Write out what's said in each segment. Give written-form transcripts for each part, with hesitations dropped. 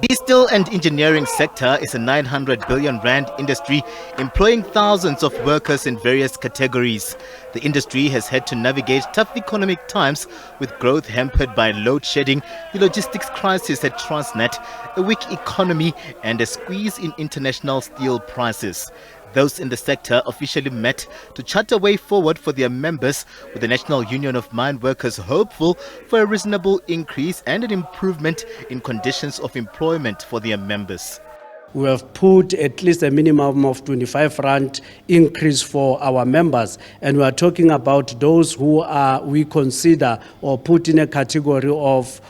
The steel and engineering sector is a 900 billion rand industry employing thousands of workers in various categories. The industry has had to navigate tough economic times with growth hampered by load shedding, the logistics crisis at Transnet, a weak economy and a squeeze in international steel prices. Those in the sector officially met to chart a way forward for their members, with the National Union of Mine Workers hopeful for a reasonable increase and an improvement in conditions of employment for their members. We have put at least a minimum of 25 rand increase for our members, and we are talking about those who we consider or put in a category of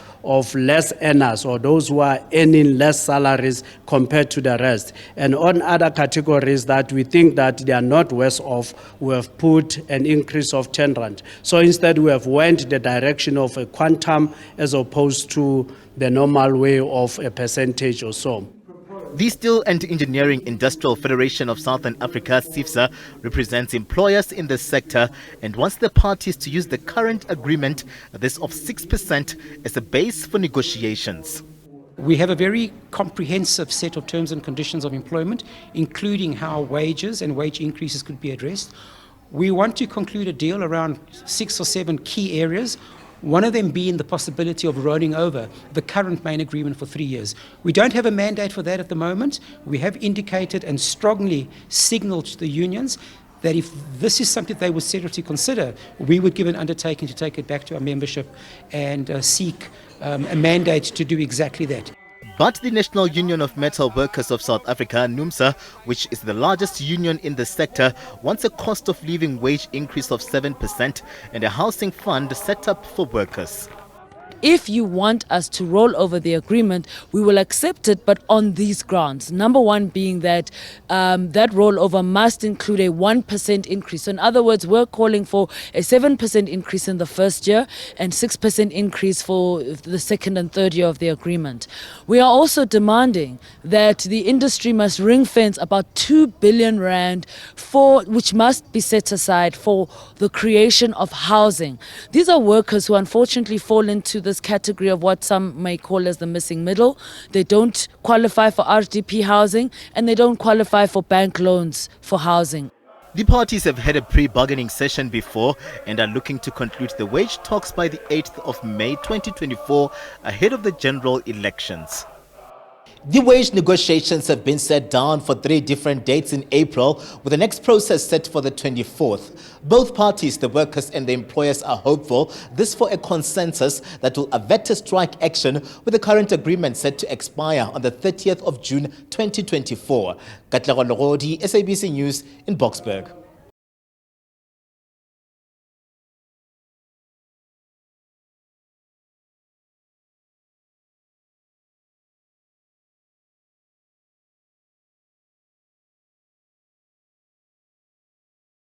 less earners, or those who are earning less salaries compared to the rest. And on other categories that we think that they are not worse off, we have put an increase of 10 rand. So instead we have went the direction of a quantum as opposed to the normal way of a percentage or so. The Steel and Engineering Industrial Federation of Southern Africa, SIFSA, represents employers in the sector and wants the parties to use the current agreement, this of 6%, as a base for negotiations. We have a very comprehensive set of terms and conditions of employment, including how wages and wage increases could be addressed. We want to conclude a deal around 6 or 7 key areas. One of them being the possibility of rolling over the current main agreement for 3 years. We don't have a mandate for that at the moment. We have indicated and strongly signalled to the unions that if this is something they would seriously consider, we would give an undertaking to take it back to our membership and seek a mandate to do exactly that. But the National Union of Metal Workers of South Africa, NUMSA, which is the largest union in the sector, wants a cost of living wage increase of 7% and a housing fund set up for workers. If you want us to roll over the agreement, we will accept it, but on these grounds. Number one being that that rollover must include a 1% increase. So in other words, we're calling for a 7% increase in the first year and 6% increase for the second and third year of the agreement. We are also demanding that the industry must ring fence about 2 billion rand which must be set aside for the creation of housing. These are workers who unfortunately fall into this category of what some may call as the missing middle. They don't qualify for RDP housing and they don't qualify for bank loans for housing. The parties have had a pre-bargaining session before and are looking to conclude the wage talks by the 8th of May 2024 ahead of the general elections. The wage negotiations have been set down for 3 different dates in April, with the next process set for the 24th. Both parties, the workers and the employers, are hopeful this for a consensus that will avert a strike action, with the current agreement set to expire on the 30th of June 2024. Katlego Logodi, SABC News in Boksburg.